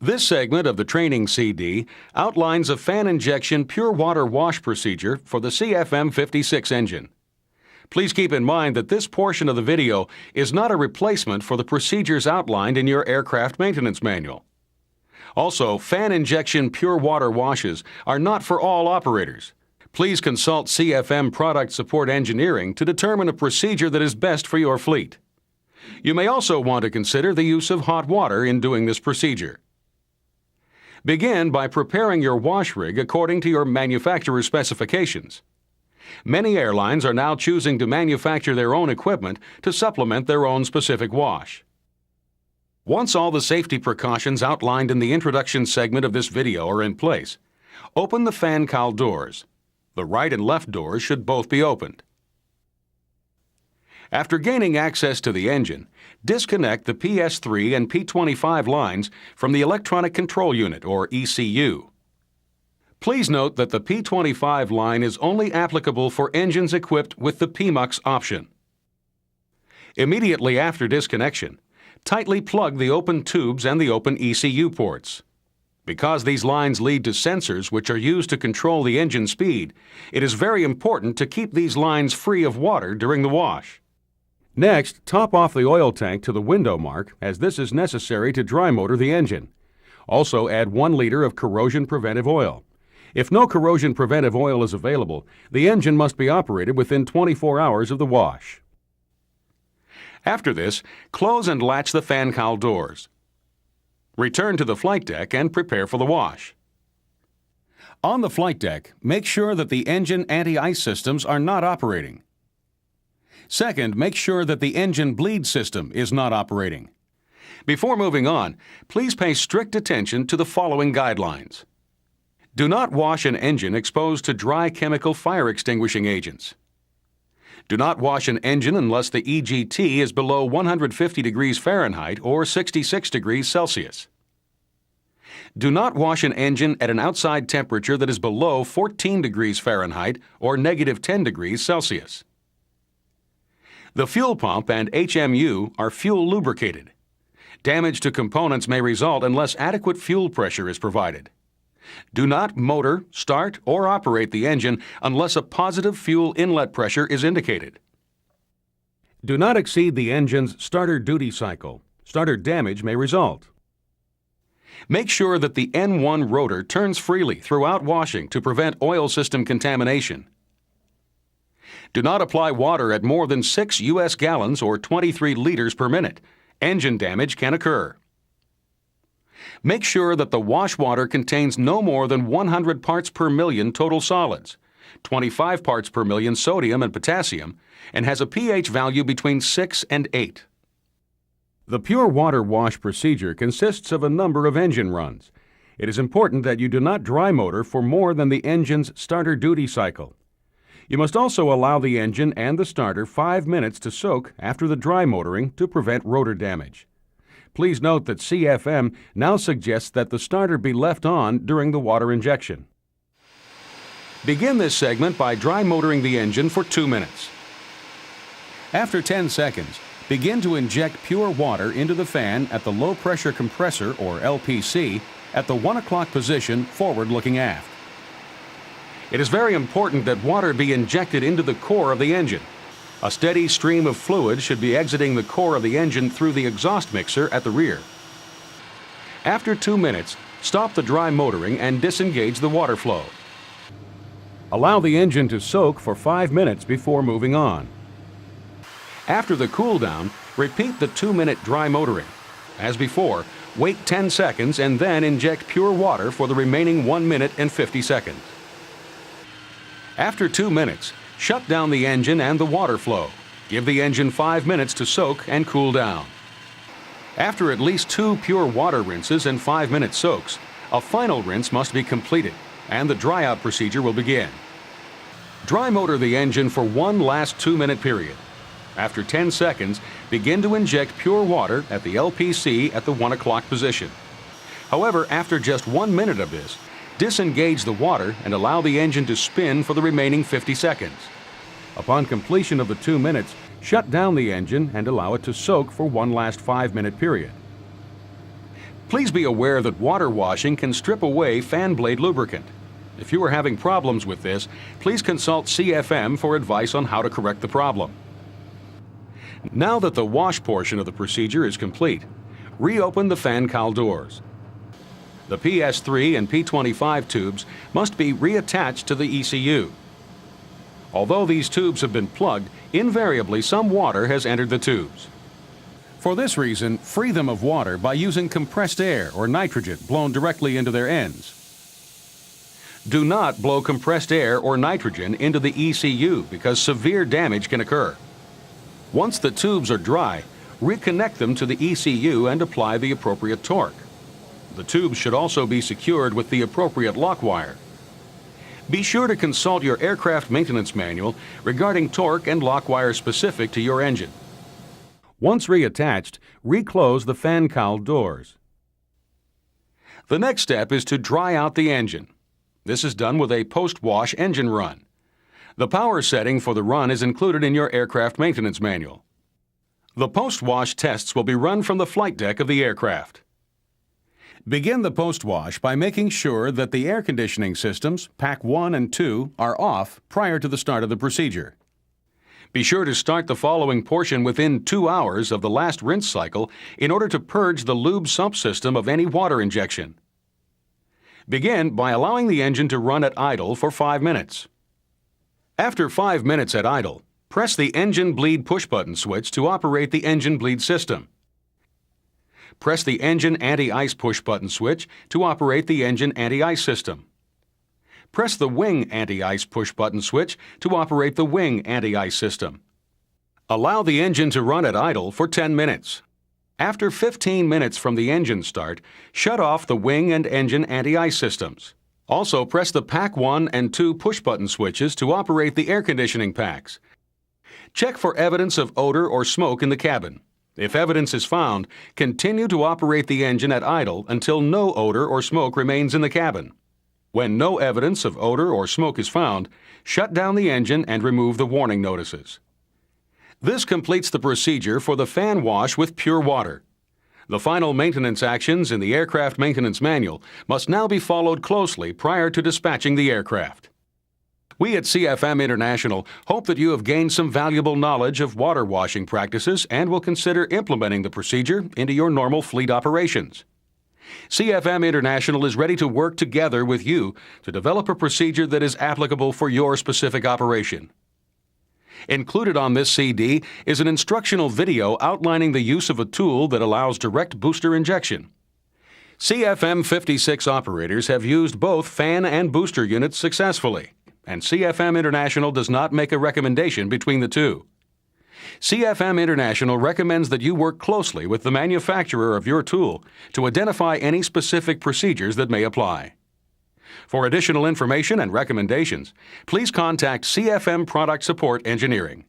This segment of the training CD outlines a fan injection pure water wash procedure for the CFM 56 engine. Please keep in mind that this portion of the video is not a replacement for the procedures outlined in your aircraft maintenance manual. Also, fan injection pure water washes are not for all operators. Please consult CFM Product Support Engineering to determine a procedure that is best for your fleet. You may also want to consider the use of hot water in doing this procedure. Begin by preparing your wash rig according to your manufacturer's specifications. Many airlines are now choosing to manufacture their own equipment to supplement their own specific wash. Once all the safety precautions outlined in the introduction segment of this video are in place, open the fan cowl doors. The right and left doors should both be opened. After gaining access to the engine, disconnect the PS3 and P25 lines from the Electronic Control Unit, or ECU. Please note that the P25 line is only applicable for engines equipped with the PMUX option. Immediately after disconnection, tightly plug the open tubes and the open ECU ports. Because these lines lead to sensors which are used to control the engine speed, it is very important to keep these lines free of water during the wash. Next, top off the oil tank to the window mark, as this is necessary to dry motor the engine. Also add 1 liter of corrosion preventive oil. If no corrosion preventive oil is available, the engine must be operated within 24 hours of the wash. After this, close and latch the fan cowl doors. Return to the flight deck and prepare for the wash. On the flight deck, make sure that the engine anti-ice systems are not operating. Second, make sure that the engine bleed system is not operating. Before moving on, please pay strict attention to the following guidelines. Do not wash an engine exposed to dry chemical fire extinguishing agents. Do not wash an engine unless the EGT is below 150 degrees Fahrenheit or 66 degrees Celsius. Do not wash an engine at an outside temperature that is below 14 degrees Fahrenheit or negative 10 degrees Celsius. The fuel pump and HMU are fuel lubricated. Damage to components may result unless adequate fuel pressure is provided. Do not motor, start, or operate the engine unless a positive fuel inlet pressure is indicated. Do not exceed the engine's starter duty cycle. Starter damage may result. Make sure that the N1 rotor turns freely throughout washing to prevent oil system contamination. Do not apply water at more than 6 U.S. gallons or 23 liters per minute. Engine damage can occur. Make sure that the wash water contains no more than 100 parts per million total solids, 25 parts per million sodium and potassium, and has a pH value between 6 and 8. The pure water wash procedure consists of a number of engine runs. It is important that you do not dry motor for more than the engine's starter duty cycle. You must also allow the engine and the starter 5 minutes to soak after the dry motoring to prevent rotor damage. Please note that CFM now suggests that the starter be left on during the water injection. Begin this segment by dry motoring the engine for 2 minutes. After 10 seconds, begin to inject pure water into the fan at the low pressure compressor, or LPC, at the 1 o'clock position forward looking aft. It is very important that water be injected into the core of the engine. A steady stream of fluid should be exiting the core of the engine through the exhaust mixer at the rear. After 2 minutes, stop the dry motoring and disengage the water flow. Allow the engine to soak for 5 minutes before moving on. After the cool down, repeat the 2-minute dry motoring. As before, wait 10 seconds and then inject pure water for the remaining 1 minute and 50 seconds. After 2 minutes, shut down the engine and the water flow. Give the engine 5 minutes to soak and cool down. After at least 2 pure water rinses and 5-minute soaks, a final rinse must be completed, and the dry-out procedure will begin. Dry motor the engine for one last 2-minute period. After 10 seconds, begin to inject pure water at the LPC at the 1 o'clock position. However, after just 1 minute of this, disengage the water and allow the engine to spin for the remaining 50 seconds. Upon completion of the 2 minutes, shut down the engine and allow it to soak for one last 5-minute period. Please be aware that water washing can strip away fan blade lubricant. If you are having problems with this, please consult CFM for advice on how to correct the problem. Now that the wash portion of the procedure is complete, reopen the fan cowl doors. The PS3 and P25 tubes must be reattached to the ECU. Although these tubes have been plugged, invariably some water has entered the tubes. For this reason, free them of water by using compressed air or nitrogen blown directly into their ends. Do not blow compressed air or nitrogen into the ECU because severe damage can occur. Once the tubes are dry, reconnect them to the ECU and apply the appropriate torque. The tubes should also be secured with the appropriate lock wire. Be sure to consult your aircraft maintenance manual regarding torque and lock wire specific to your engine. Once reattached, reclose the fan cowl doors. The next step is to dry out the engine. This is done with a post-wash engine run. The power setting for the run is included in your aircraft maintenance manual. The post-wash tests will be run from the flight deck of the aircraft. Begin the post-wash by making sure that the air conditioning systems, Pack 1 and 2, are off prior to the start of the procedure. Be sure to start the following portion within 2 hours of the last rinse cycle in order to purge the lube sump system of any water injection. Begin by allowing the engine to run at idle for 5 minutes. After 5 minutes at idle, press the engine bleed push-button switch to operate the engine bleed system. Press the engine anti-ice push-button switch to operate the engine anti-ice system. Press the wing anti-ice push-button switch to operate the wing anti-ice system. Allow the engine to run at idle for 10 minutes. After 15 minutes from the engine start, shut off the wing and engine anti-ice systems. Also, press the Pack 1 and 2 push-button switches to operate the air conditioning packs. Check for evidence of odor or smoke in the cabin. If evidence is found, continue to operate the engine at idle until no odor or smoke remains in the cabin. When no evidence of odor or smoke is found, shut down the engine and remove the warning notices. This completes the procedure for the fan wash with pure water. The final maintenance actions in the Aircraft Maintenance Manual must now be followed closely prior to dispatching the aircraft. We at CFM International hope that you have gained some valuable knowledge of water washing practices and will consider implementing the procedure into your normal fleet operations. CFM International is ready to work together with you to develop a procedure that is applicable for your specific operation. Included on this CD is an instructional video outlining the use of a tool that allows direct booster injection. CFM 56 operators have used both fan and booster units successfully, and CFM International does not make a recommendation between the two. CFM International recommends that you work closely with the manufacturer of your tool to identify any specific procedures that may apply. For additional information and recommendations, please contact CFM Product Support Engineering.